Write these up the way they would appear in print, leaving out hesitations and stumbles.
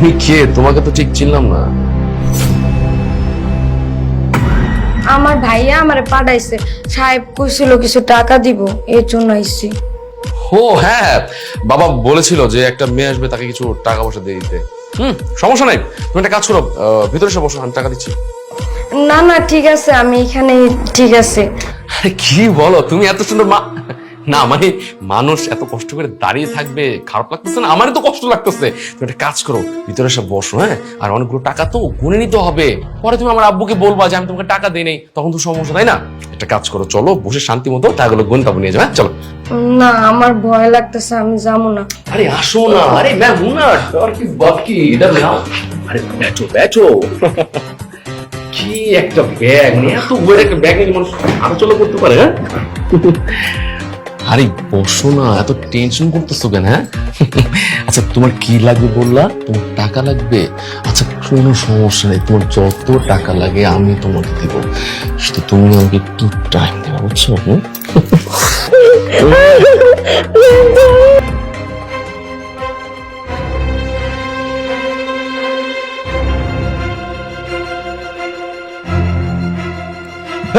তুমি কে? তোমাকে তো ঠিক চিনলাম না। আমার ভাইয়া আমারে পাঠাইছে, সাহেব কইছিল কিছু টাকা দিব, এর জন্য আইছি। ও হ্যাঁ, বাবা বলেছিল যে একটা মেয়ে আসবে, তাকে কিছু টাকা পয়সা দিয়ে দিতে। সমস্যা নাই, তুমি একটা কাজ করো, ভিতরে এসে বসো, আমি টাকা দিচ্ছি। না না ঠিক আছে, আমি এখানে ঠিক আছে। আরে কি বলো তুমি, এত সুন্দর না মানে মানুষ এত কষ্ট করে দাঁড়িয়ে থাকবে, খারাপ লাগতেছে না? আমারই তো কষ্ট লাগতেছে। তুমি একটা কাজ করো, ভিতরে এসে বসো। হ্যাঁ, আর অনেকগুলো টাকা তো গুনে নিতে হবে, পরে তুমি আমার আব্বুকে বলবা যে আমি তোমাকে টাকা দিই নাই, তখন তো সমস্যা, তাই না? একটা কাজ করো, চলো বসে শান্তি মতো টাকাগুলো গুনে তারপর নিয়ে যাও। হ্যাঁ চলো। না আমার ভয় লাগতেছে, আমি যাবো না। আরে আসো না, আরে ম্যাম হুনার और किस बात की, इधर आओ। আরে बैठो बैठो। কি একটা ব্যাগ নিয়ে, এত বড় একটা ব্যাগ নিয়ে মানুষ আলোচনা করতে পারে? হ্যাঁ আরে বসো না, এত টেনশন করতেছো কেন? হ্যাঁ আচ্ছা তোমার কি লাগবে বললা? তোমার টাকা লাগবে? আচ্ছা কোনো সমস্যা নেই, তোমার যত টাকা লাগে আমি তোমাকে দিব, শুধু তুমি আমাকে একটু টাইম দেবে, বুঝছো?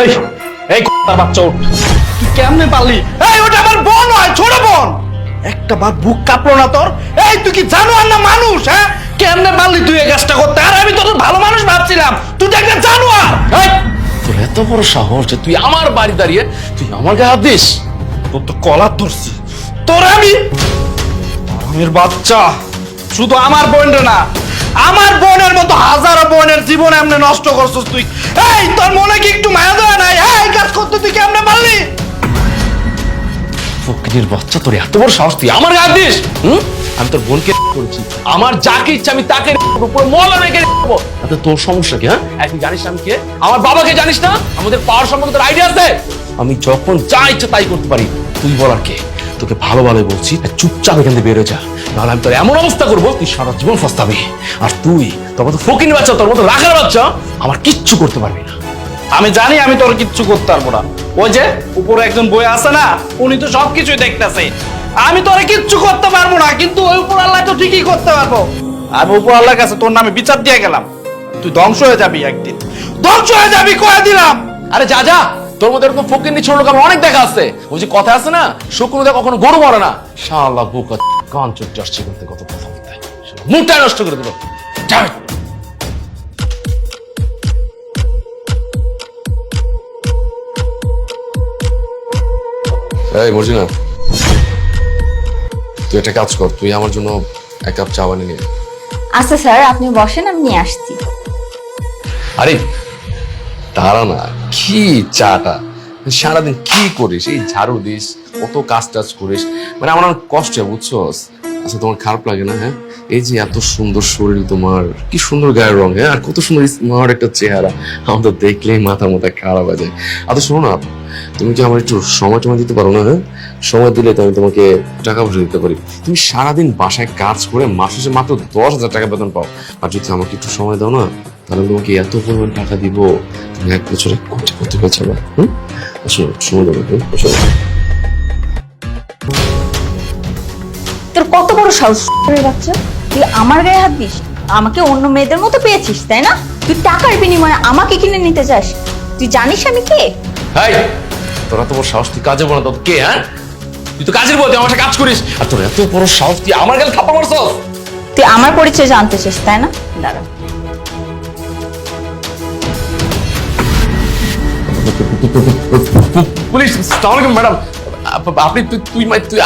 এই এই কুত্তার বাচ্চা ওঠ। তুই কেমনে পারলি? এই ওটা আমার বোন হয়, ছোট বোন। একটা বার বুক কাঁপলো না তোর? এই তুই কি জানোয়ার না মানুষ? হ্যাঁ কেমনে পারলি তুই এই কাজটা করতে? আর আমি তোর ভালো মানুষ ভাবছিলাম, তুই তো একটা জানোয়ার। এই, তোর এত বড় সাহস যে তুই আমার বাড়ি দাঁড়িয়ে তুই আমার গায়ে হাত দিস? তোর তো কলার ধরছি তোর আমি। আমের বাচ্চা, শুধু আমার বোনের না, আমার বোনের মতো হাজারো বোনের জীবন এমনি নষ্ট করছিস তুই। এই তোর মনে কি একটু মায়া দয়া নাই? এই কাজ করতে তুই কেমনে পারলি? ফকিরের বাচ্চা, তোর এত বড় সাহস তুই আমার গায়ে হাত দিস? আমি তোর বোনকে করেছি, আমার যাকে ইচ্ছা আমি তাকে পুরো মহল্লা রেখে দেবো। তাতে তোর সমস্যা কি? হ্যাঁ এখন জানিস আমি কে? আমার বাবাকে জানিস না? আমাদের পাওয়ার সম্পর্কে তোর আইডিয়া আছে? আমি যখন যা ইচ্ছা তাই করতে পারি, তুই বলার কে? তোকে ভালো ভালো বলছি, চুপচাপ এখান থেকে বেরো যা, নাহলে আমি তোর এমন অবস্থা করবো তুই সারা জীবন ফস্তাবি। আর তুই তোর মতো ফকির বাচ্চা, তোর মতো রাখার বাচ্চা আমার কিচ্ছু করতে পারবি না। আমি জানি আমি তোর কিচ্ছু করতে পারবো না। ওই যে উপরে একজন বই আছে না, উনি তো সবকিছুই দেখতেছে। আমি তোরে কিচ্ছু করতে পারবো না, কিন্তু ওই উপর আল্লাহ তো ঠিকই করতে পারবো। আমি উপর আল্লাহর কাছে তোর নামে বিচার দিয়ে গেলাম, তুই ধ্বংস হয়ে যাবি একদিন, ধ্বংস হয়ে যাবি কয়ে দিলাম। আরে যা যা, তোর মধ্যে এরকম ফকির ছোট লোক আমার অনেক দেখা আছে। ওই যে কথা আছে না, শুকনো দেখা কখনো গরু মরে না। শালা বোকা কান চুটতে আসছে করতে, কত কথা বলতে, মুখটা নষ্ট করে দিল। এই মর্জিনা, তুই একটা কাজ কর, তুই আমার জন্য এক কাপ চা বানিয়ে নিয়ে। আচ্ছা স্যার, আপনি বসেন, আমি নিয়ে আসছি। আরে দাঁড়া না, কি চাটা? সারাদিন কি করিস? এই ঝাড়ু দিস, কত কাজ টাজ করিস, মানে আমার অনেক কষ্ট, বুঝছো? আচ্ছা তোমার খারাপ লাগে না? হ্যাঁ এই যে এত সুন্দর শরীর তোমার, কি সুন্দর গায়ের রং, হ্যাঁ আর কত সুন্দর স্মার্ট একটা চেহারা, আমার তো দেখলেই মাথা খারাপ হয়ে যায়। আচ্ছা শোনো না, তুমি কি আমার একটু সময় টময় দিতে পারো না? হ্যাঁ সময় দিলে তো আমি তোমাকে টাকা পয়সা দিতে পারি। তুমি সারাদিন বাসায় কাজ করে মাস শেষে মাত্র 10,000 টাকা বেতন পাও, আর যদি আমাকে একটু সময় দাও না, তাহলে তোমাকে এত পরিমাণ টাকা দিব, তুমি 1 বছরে কোটি হয়ে যাবে। আসলে সময় দেবো। তোর কত বড় সাহস বাচ্চা, তুই আমার গায়ে হাত দিস? আমাকে অন্য মেয়েদের মতো পেয়েছিস তাই না? তুই টাকার বিনিময়ে আমাকে কিনে নিতে চাস? তুই জানিস আমি কে? হাই, তোরা তো বড় সাহস, তুই কাজে বনা তো কে? হ্যাঁ তুই তো কাজের বলতে আমার সাথে কাজ করিস, আর তোর এত বড় সাহস তুই আমার গালে থাপ্পড় মারছস? তুই আমার পরিচয় জানতে চাস তাই না? দাঁড়া। পুলিশ, আসসালামু আলাইকুম ম্যাডাম। আপনি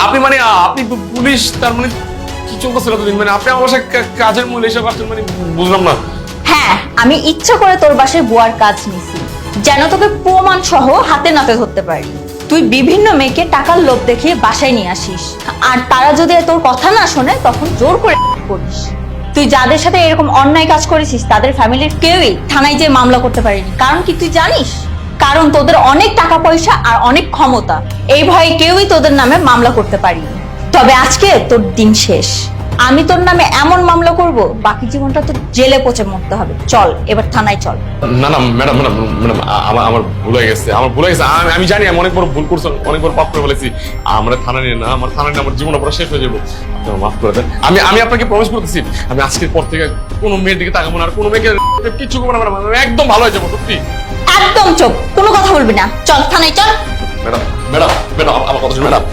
আপনি মানে আপনি পুলিশ? তার মানে কি চলতেছিল এতদিন? মানে আপনি আমার বাসায় কাজের মূল এসব আসছেন, মানে বুঝলাম না। হ্যাঁ, আমি ইচ্ছা করে তোর বাসায় বুয়ার কাজ নিছি, যেন তোকে প্রমাণ সহ হাতে নাতে ধরতে পারি। তুই বিভিন্ন মেয়েকে টাকার লোভ দেখিয়ে বাসায় নিয়ে আসিস, আর তারা যদি তোর কথা না শোনে তখন জোর করে করিস। তুই যাদের সাথে এরকম অন্যায় কাজ করেছিস তাদের ফ্যামিলির কেউই থানায় যেয়ে মামলা করতে পারেনি। কারণ কি তুই জানিস? কারণ তোদের অনেক টাকা পয়সা আর অনেক ক্ষমতা, এই ভয়ে কেউই তোদের নামে মামলা করতে পারেনি। তবে আজকে তোর দিন শেষ। আমি তোর নামে এমন মামলা করব বাকি জীবনটা তো জেলে পচে মরতে হবে। চল এবার থানায় চল। না না ম্যাডাম ম্যাডাম ম্যাডাম আমার ভুল হয়ে গেছে, আমি জানি আমি অনেক বড় ভুল করছি, অনেক বড় পাপ করে ফেলেছি। আমরা থানা নিয়ে না, আমার থানা নিয়ে আমার জীবনটা পুরো শেষ হয়ে যাবো। আপনারা মাফ করে দেন। আমি আপনাকে প্রমিস করতেছি আমি আজকের পর থেকে কোনো মেয়ের দিকে তাকাবো না, আর কোনো মেয়েকে কিছু করবো না ম্যাডাম, আমি একদম ভালো হয়ে যাবো সত্যি। একদম চুপ, কোনো কথা বলবি না, চল থানায় চল। ম্যাডাম ম্যাডাম ম্যাডাম আমার কথা শুনুন ম্যাডাম।